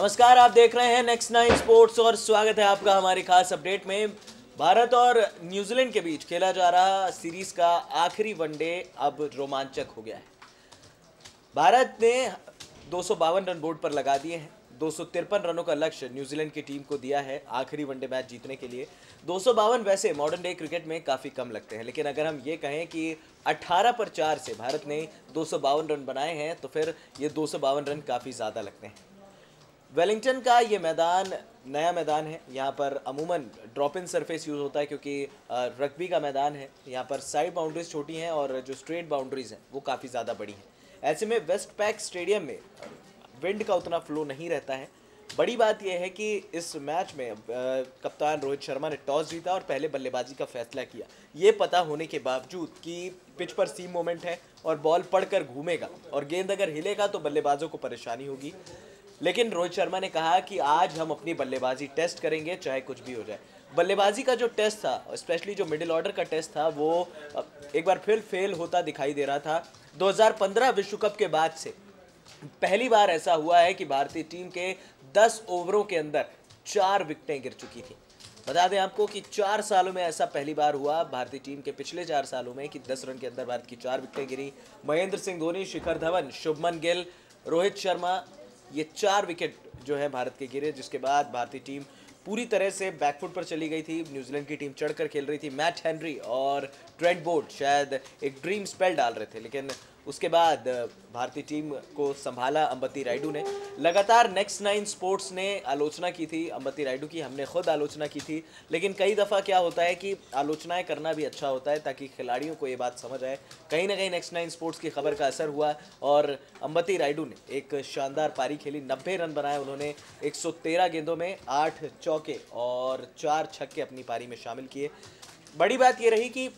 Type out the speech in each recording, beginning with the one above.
नमस्कार, आप देख रहे हैं नेक्स्ट नाइन स्पोर्ट्स और स्वागत है आपका हमारी खास अपडेट में। भारत और न्यूजीलैंड के बीच खेला जा रहा सीरीज का आखिरी वनडे अब रोमांचक हो गया है। भारत ने 252 रन बोर्ड पर लगा दिए हैं। 253 रनों का लक्ष्य न्यूजीलैंड की टीम को दिया है आखिरी वनडे मैच जीतने के लिए। 252 वैसे मॉडर्न डे क्रिकेट में काफ़ी कम लगते हैं, लेकिन अगर हम ये कहें कि 18 पर 4 से भारत ने 252 रन बनाए हैं तो फिर ये 252 रन काफ़ी ज़्यादा लगते हैं। वेलिंगटन का ये मैदान नया मैदान है। यहाँ पर अमूमन ड्रॉप इन सरफेस यूज़ होता है क्योंकि रग्बी का मैदान है। यहाँ पर साइड बाउंड्रीज छोटी हैं और जो स्ट्रेट बाउंड्रीज हैं वो काफ़ी ज़्यादा बड़ी हैं। ऐसे में वेस्ट पैक स्टेडियम में विंड का उतना फ्लो नहीं रहता है। बड़ी बात यह है कि इस मैच में कप्तान रोहित शर्मा ने टॉस जीता और पहले बल्लेबाजी का फैसला किया, ये पता होने के बावजूद कि पिच पर सीम मोमेंट है और बॉल पड़कर घूमेगा और गेंद अगर हिलेगा तो बल्लेबाजों को परेशानी होगी। लेकिन रोहित शर्मा ने कहा कि आज हम अपनी बल्लेबाजी टेस्ट करेंगे चाहे कुछ भी हो जाए। बल्लेबाजी का जो टेस्ट था, स्पेशली जो मिडिल ऑर्डर का टेस्ट था, वो एक बार फिर फेल होता दिखाई दे रहा था। 2015 विश्व कप के बाद से पहली बार ऐसा हुआ है कि भारतीय टीम के 10 ओवरों के अंदर 4 विकेटें गिर चुकी थी। बता दें आपको कि 4 सालों में ऐसा पहली बार हुआ भारतीय टीम के पिछले 4 सालों में कि 10 रन के अंदर भारत की 4 विकेटें गिरी। महेंद्र सिंह धोनी, शिखर धवन, शुभमन गिल, रोहित शर्मा, ये 4 विकेट जो है भारत के गिरे, जिसके बाद भारतीय टीम पूरी तरह से बैकफुट पर चली गई थी। न्यूजीलैंड की टीम चढ़कर खेल रही थी। मैट हेनरी और ट्रेंट बोल्ट शायद एक ड्रीम स्पेल डाल रहे थे, लेकिन उसके बाद भारतीय टीम को संभाला अंबती रायडू ने। लगातार नेक्स्ट नाइन स्पोर्ट्स ने आलोचना की थी अंबती रायडू की, हमने खुद आलोचना की थी, लेकिन कई दफ़ा क्या होता है कि आलोचनाएं करना भी अच्छा होता है ताकि खिलाड़ियों को ये बात समझ आए। कहीं ना कहीं नेक्स्ट नाइन स्पोर्ट्स की खबर का असर हुआ और अंबती रायडू ने एक शानदार पारी खेली। 90 रन बनाए उन्होंने। 113 गेंदों में 8 चौके और 4 छक्के अपनी पारी में शामिल किए। बड़ी बात ये रही कि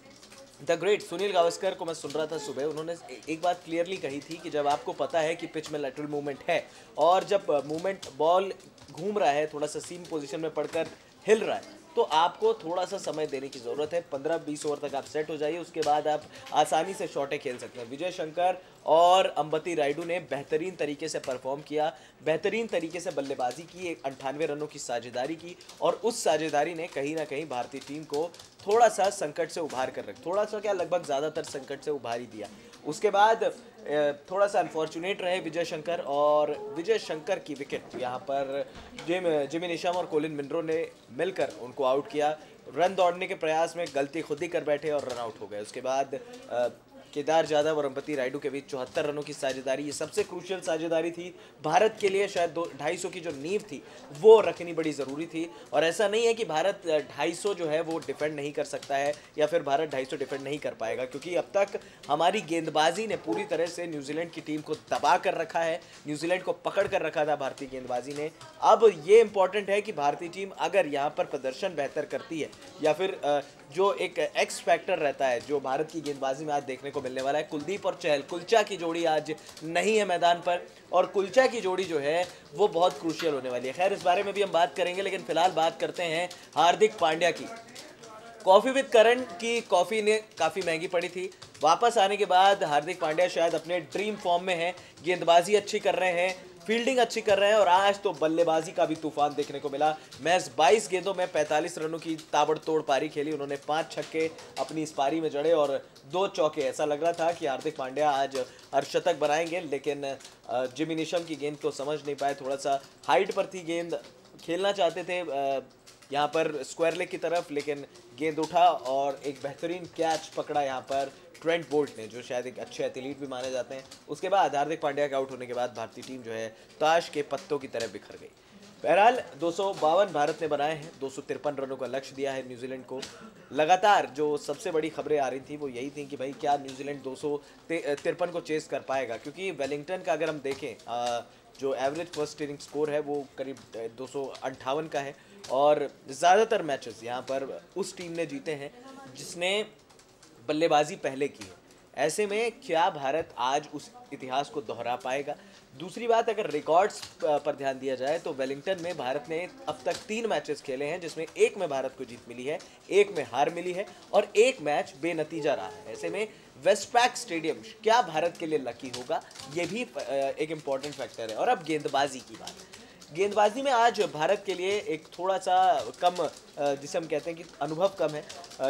द ग्रेट सुनील गावस्कर को मैं सुन रहा था सुबह, उन्होंने एक बात क्लियरली कही थी कि जब आपको पता है कि पिच में लेटरल मूवमेंट है और जब मूवमेंट बॉल घूम रहा है, थोड़ा सा सीम पोजीशन में पड़कर हिल रहा है, तो आपको थोड़ा सा समय देने की ज़रूरत है। 15-20 ओवर तक आप सेट हो जाइए, उसके बाद आप आसानी से शॉटें खेल सकते हैं। विजय शंकर और अंबती रायडू ने बेहतरीन तरीके से परफॉर्म किया, बेहतरीन तरीके से बल्लेबाजी की, एक 98 रनों की साझेदारी की और उस साझेदारी ने कहीं ना कहीं भारतीय टीम को थोड़ा सा संकट से उभार कर रख, थोड़ा सा क्या लगभग ज़्यादातर संकट से उभार ही दिया। उसके बाद थोड़ा सा अनफॉर्चुनेट रहे विजय शंकर, और विजय शंकर की विकेट यहाँ पर जिमी निशम और कोलिन मिनरो ने मिलकर उनको आउट किया। रन दौड़ने के प्रयास में गलती खुद ही कर बैठे और रन आउट हो गए। उसके बाद केदार जाधव और अंबती रायडू के बीच 74 रनों की साझेदारी, ये सबसे क्रूशियल साझेदारी थी भारत के लिए। शायद 250 की जो नींव थी वो रखनी बड़ी ज़रूरी थी। और ऐसा नहीं है कि भारत 250 जो है वो डिफेंड नहीं कर सकता है या फिर भारत 250 डिफेंड नहीं कर पाएगा, क्योंकि अब तक हमारी गेंदबाजी ने पूरी तरह से न्यूजीलैंड की टीम को दबा कर रखा है, न्यूजीलैंड को पकड़ कर रखा था भारतीय गेंदबाजी ने। अब ये इंपॉर्टेंट है कि भारतीय टीम अगर यहाँ पर प्रदर्शन बेहतर करती है या फिर जो एक एक्स फैक्टर रहता है जो भारत की गेंदबाजी में आज देखने को मिलने वाला है, कुलदीप और चहल, कुलचा की जोड़ी आज नहीं है मैदान पर, और कुलचा की जोड़ी जो है वो बहुत क्रूशियल होने वाली है। खैर, इस बारे में भी हम बात करेंगे, लेकिन फिलहाल बात करते हैं हार्दिक पांड्या की। कॉफ़ी विद करण की कॉफ़ी ने काफ़ी महंगी पड़ी थी। वापस आने के बाद हार्दिक पांड्या शायद अपने ड्रीम फॉर्म में हैं, गेंदबाजी अच्छी कर रहे हैं, फील्डिंग अच्छी कर रहे हैं और आज तो बल्लेबाजी का भी तूफान देखने को मिला। महज 22 गेंदों में 45 रनों की ताबड़तोड़ पारी खेली उन्होंने। 5 छक्के अपनी इस पारी में जड़े और 2 चौके। ऐसा लग रहा था कि हार्दिक पांड्या आज अर्धशतक बनाएंगे, लेकिन जिमी निशम की गेंद को समझ नहीं पाए। थोड़ा सा हाइट पर थी गेंद, खेलना चाहते थे यहाँ पर स्क्वायर लेग की तरफ, लेकिन गेंद उठा और एक बेहतरीन कैच पकड़ा यहाँ पर ट्रेंट बोल्ट ने, जो शायद एक अच्छे एथलीट भी माने जाते हैं। उसके बाद हार्दिक पांड्या के आउट होने के बाद भारतीय टीम जो है ताश के पत्तों की तरह बिखर गई। बहरहाल 252 भारत ने बनाए हैं, 253 रनों का लक्ष्य दिया है न्यूजीलैंड को। लगातार जो सबसे बड़ी खबरें आ रही थी वो यही थी कि भाई क्या न्यूजीलैंड 253 को चेस कर पाएगा, क्योंकि वेलिंगटन का अगर हम देखें जो एवरेज फर्स्ट इनिंग स्कोर है वो करीब 258 का है और ज़्यादातर मैचेस यहाँ पर उस टीम ने जीते हैं जिसने बल्लेबाजी पहले की है। ऐसे में क्या भारत आज उस इतिहास को दोहरा पाएगा? दूसरी बात, अगर रिकॉर्ड्स पर ध्यान दिया जाए तो वेलिंगटन में भारत ने अब तक 3 मैचेस खेले हैं, जिसमें एक में भारत को जीत मिली है, एक में हार मिली है और एक मैच बेनतीजा रहा है। ऐसे में वेस्टपैक स्टेडियम क्या भारत के लिए लकी होगा, ये भी एक इम्पॉर्टेंट फैक्टर है। और अब गेंदबाजी की बात, गेंदबाजी में आज भारत के लिए एक थोड़ा सा कम जिसे हम कहते हैं कि अनुभव कम है।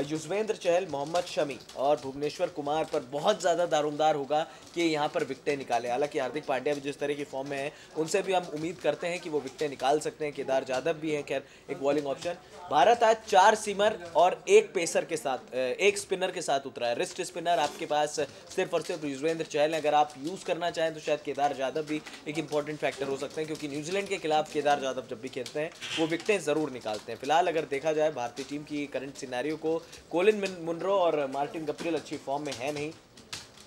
युजवेंद्र चहल, मोहम्मद शमी और भुवनेश्वर कुमार पर बहुत ज़्यादा दारोमदार होगा कि यहाँ पर विकेटें निकाले। हालांकि हार्दिक पांड्या भी जिस तरह की फॉर्म में है उनसे भी हम उम्मीद करते हैं कि वो विकेटें निकाल सकते हैं। केदार जाधव भी हैं खैर एक बॉलिंग ऑप्शन। भारत आज 4 सीमर और एक पेसर के साथ, एक स्पिनर के साथ उतरा है। रिस्ट स्पिनर आपके पास सिर्फ और सिर्फ युजवेंद्र चहल है। अगर आप यूज़ करना चाहें तो शायद केदार जाधव भी एक इंपॉर्टेंट फैक्टर हो सकते हैं, क्योंकि न्यूजीलैंड के खिलाफ केदार जाधव जब भी खेलते हैं वो विकेटें ज़रूर निकालते हैं। फिलहाल अगर देखा जाए भारतीय टीम की करंट सिनेरियो को, कोलिन मुनरो और मार्टिन गप्टिल अच्छी फॉर्म में है नहीं।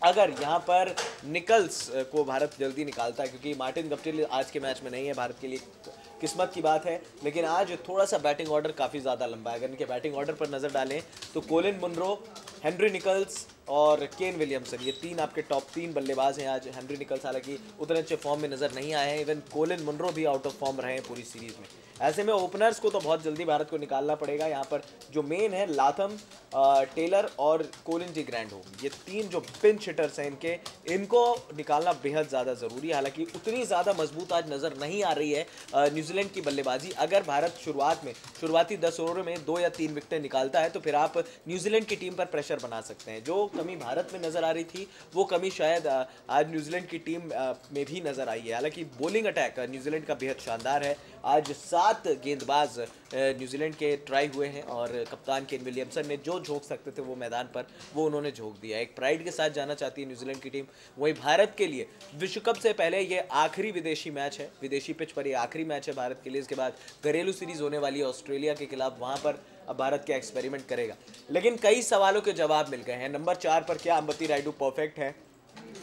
अगर यहाँ पर निकल्स को भारत जल्दी निकालता है, क्योंकि मार्टिन गप्टिल आज के मैच में नहीं है, भारत के लिए किस्मत की बात है। लेकिन आज थोड़ा सा बैटिंग ऑर्डर काफ़ी ज़्यादा लंबा है। अगर इनके बैटिंग ऑर्डर पर नज़र डालें तो कोलिन मुनरो, हेनरी निकल्स और केन विलियमसन, ये 3 आपके टॉप 3 बल्लेबाज हैं आज। हेनरी निकल्स हालांकि उतने अच्छे फॉर्म में नज़र नहीं आए हैं। इवन कोलिन मुनरो भी आउट ऑफ फॉर्म रहे हैं पूरी सीरीज़ में। ऐसे में ओपनर्स को तो बहुत जल्दी भारत को निकालना पड़ेगा। यहाँ पर जो मेन है लाथम, टेलर और कोलिन डी ग्रैंडहोम, ये 3 जो पिंच हिटर्स हैं इनको निकालना बेहद ज़्यादा ज़रूरी है। हालांकि उतनी ज़्यादा मजबूत आज नज़र नहीं आ रही है न्यूजीलैंड की बल्लेबाजी। अगर भारत शुरुआती 10 ओवरों में 2 या 3 विकेटें निकालता है तो फिर आप न्यूजीलैंड की टीम पर प्रेशर बना सकते हैं। जो कमी भारत में नज़र आ रही थी वो कमी शायद आज न्यूजीलैंड की टीम में भी नज़र आई है। हालांकि बॉलिंग अटैक न्यूजीलैंड का बेहद शानदार है। आज 7 गेंदबाज न्यूजीलैंड के ट्राई हुए हैं और कप्तान केन विलियमसन ने जो झोंक सकते थे वो मैदान पर वो उन्होंने झोंक दिया। एक प्राइड के साथ जाना चाहती है न्यूजीलैंड की टीम। वहीं भारत के लिए विश्व कप से पहले ये आखिरी विदेशी मैच है, विदेशी पिच पर ये आखिरी मैच है भारत के लिए। इसके बाद घरेलू सीरीज होने वाली है ऑस्ट्रेलिया के खिलाफ, वहाँ पर अब भारत क्या एक्सपेरिमेंट करेगा। लेकिन कई सवालों के जवाब मिल गए हैं। नंबर 4 पर क्या अंबती रायडू परफेक्ट है?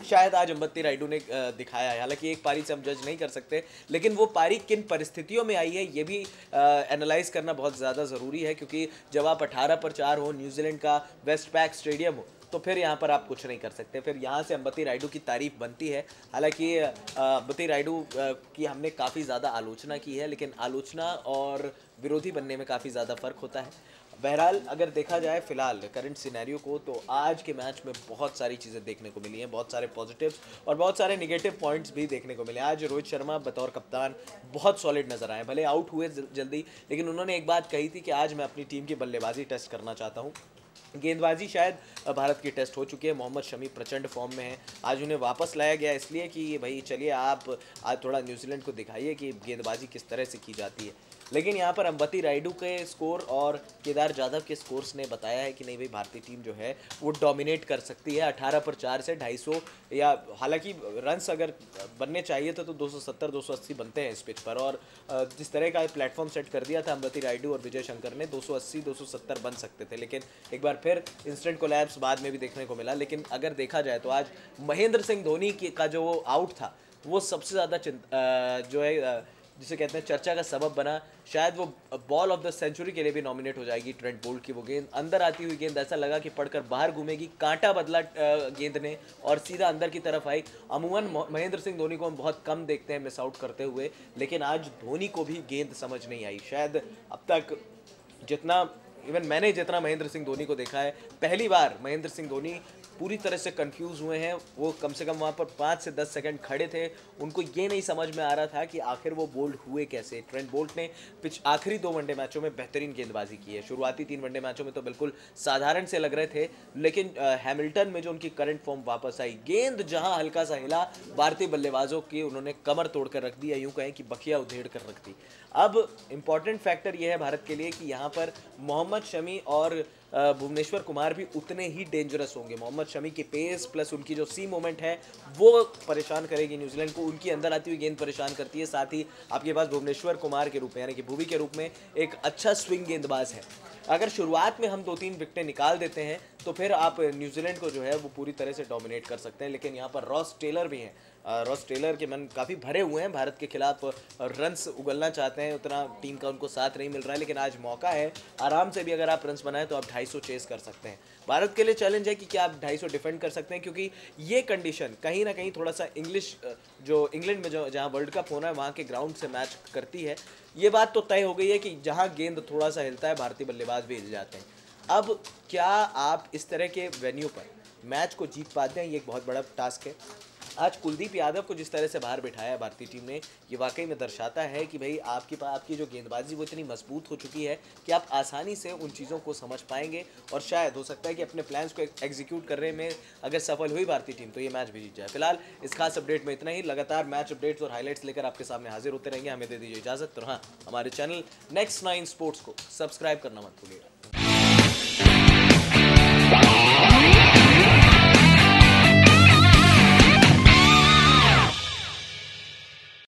शायद आज अंबती रायडू ने दिखाया है। हालांकि एक पारी से हम जज नहीं कर सकते, लेकिन वो पारी किन परिस्थितियों में आई है ये भी एनालाइज करना बहुत ज़्यादा ज़रूरी है। क्योंकि जब आप 18 पर 4 हो, न्यूजीलैंड का वेस्ट पैक स्टेडियम हो, तो फिर यहाँ पर आप कुछ नहीं कर सकते। फिर यहाँ से अंबती रायडू की तारीफ बनती है। हालांकि अंबती रायडू की हमने काफ़ी ज़्यादा आलोचना की है, लेकिन आलोचना और विरोधी बनने में काफ़ी ज़्यादा फ़र्क होता है। बहरहाल अगर देखा जाए फिलहाल करंट सिनेरियो को, तो आज के मैच में बहुत सारी चीज़ें देखने को मिली हैं, बहुत सारे पॉजिटिव्स और बहुत सारे नेगेटिव पॉइंट्स भी देखने को मिले। आज रोहित शर्मा बतौर कप्तान बहुत सॉलिड नजर आए। भले आउट हुए जल्दी, लेकिन उन्होंने एक बात कही थी कि आज मैं अपनी टीम की बल्लेबाजी टेस्ट करना चाहता हूँ। गेंदबाजी शायद भारत की टेस्ट हो चुकी है। मोहम्मद शमी प्रचंड फॉर्म में है। आज उन्हें वापस लाया गया इसलिए कि भाई चलिए आप आज थोड़ा न्यूजीलैंड को दिखाइए कि गेंदबाजी किस तरह से की जाती है। लेकिन यहाँ पर अंबती रायडू के स्कोर और केदार जाधव के स्कोर्स ने बताया है कि नहीं भाई, भारतीय टीम जो है वो डोमिनेट कर सकती है 18 पर 4 से 250 या हालांकि रन्स अगर बनने चाहिए तो 270-280 बनते हैं इस पिच पर। और जिस तरह का प्लेटफॉर्म सेट कर दिया था अंबती रायडू और विजय शंकर ने, 280-270 बन सकते थे। लेकिन एक बार फिर इंस्टेंट कोलैप्स बाद में भी देखने को मिला। लेकिन अगर देखा जाए तो आज महेंद्र सिंह धोनी का जो आउट था वो सबसे ज़्यादा जो है जिसे कहते हैं चर्चा का सबब बना। शायद वो बॉल ऑफ द सेंचुरी के लिए भी नॉमिनेट हो जाएगी। ट्रेंट बोल्ट की वो गेंद, अंदर आती हुई गेंद, ऐसा लगा कि पड़कर बाहर घूमेगी, कांटा बदला गेंद ने और सीधा अंदर की तरफ आई। अमूमन महेंद्र सिंह धोनी को हम बहुत कम देखते हैं मिस आउट करते हुए, लेकिन आज धोनी को भी गेंद समझ नहीं आई। शायद अब तक मैंने जितना महेंद्र सिंह धोनी को देखा है, पहली बार महेंद्र सिंह धोनी पूरी तरह से कंफ्यूज हुए हैं। वो कम से कम वहाँ पर 5 से 10 सेकंड खड़े थे। उनको ये नहीं समझ में आ रहा था कि आखिर वो बोल्ड हुए कैसे। ट्रेंट बोल्ट ने आखिरी 2 वनडे मैचों में बेहतरीन गेंदबाजी की है। शुरुआती 3 वनडे मैचों में तो बिल्कुल साधारण से लग रहे थे, लेकिन हैमिल्टन में जो उनकी करंट फॉर्म वापस आई, गेंद जहाँ हल्का सा हिला, भारतीय बल्लेबाजों की उन्होंने कमर तोड़ कर रख दी, या यूँ कहें कि बखिया उधेड़ कर रख दी। अब इम्पॉर्टेंट फैक्टर ये है भारत के लिए कि यहाँ पर मोहम्मद शमी और भुवनेश्वर कुमार भी उतने ही डेंजरस होंगे। मोहम्मद शमी की पेस प्लस उनकी जो सी मोमेंट है वो परेशान करेगी न्यूजीलैंड को। उनकी अंदर आती हुई गेंद परेशान करती है। साथ ही आपके पास भुवनेश्वर कुमार के रूप में यानी कि भुवी के रूप में एक अच्छा स्विंग गेंदबाज है। अगर शुरुआत में हम 2-3 विकेटें निकाल देते हैं तो फिर आप न्यूजीलैंड को जो है वो पूरी तरह से डोमिनेट कर सकते हैं। लेकिन यहाँ पर रॉस टेलर भी हैं। रॉस टेलर के मन काफ़ी भरे हुए हैं, भारत के खिलाफ रन्स उगलना चाहते हैं, उतना टीम का उनको साथ नहीं मिल रहा है। लेकिन आज मौका है, आराम से भी अगर आप रन्स बनाएं तो आप 250 चेस कर सकते हैं। भारत के लिए चैलेंज है कि क्या आप 250 डिफेंड कर सकते हैं, क्योंकि ये कंडीशन कहीं ना कहीं थोड़ा सा जो इंग्लैंड में जो जहाँ वर्ल्ड कप होना है वहाँ के ग्राउंड से मैच करती है। ये बात तो तय हो गई है कि जहाँ गेंद थोड़ा सा हिलता है भारतीय बल्लेबाज भी हिल जाते हैं। अब क्या आप इस तरह के वेन्यू पर मैच को जीत पाते हैं, ये एक बहुत बड़ा टास्क है। आज कुलदीप यादव को जिस तरह से बाहर बिठाया है भारतीय टीम ने, ये वाकई में दर्शाता है कि भाई आपकी जो गेंदबाजी वो इतनी मजबूत हो चुकी है कि आप आसानी से उन चीज़ों को समझ पाएंगे और शायद हो सकता है कि अपने प्लान्स को एग्जीक्यूट करने में अगर सफल हुई भारतीय टीम तो ये मैच भी जीत जाए। फिलहाल इस खास अपडेट में इतना ही। लगातार मैच अपडेट्स और हाईलाइट्स लेकर आपके सामने हाजिर होते रहेंगे। हमें दे दीजिए इजाजत। तो हाँ, हमारे चैनल नेक्स्ट 9 स्पोर्ट्स को सब्सक्राइब करना मत भूलिएगा।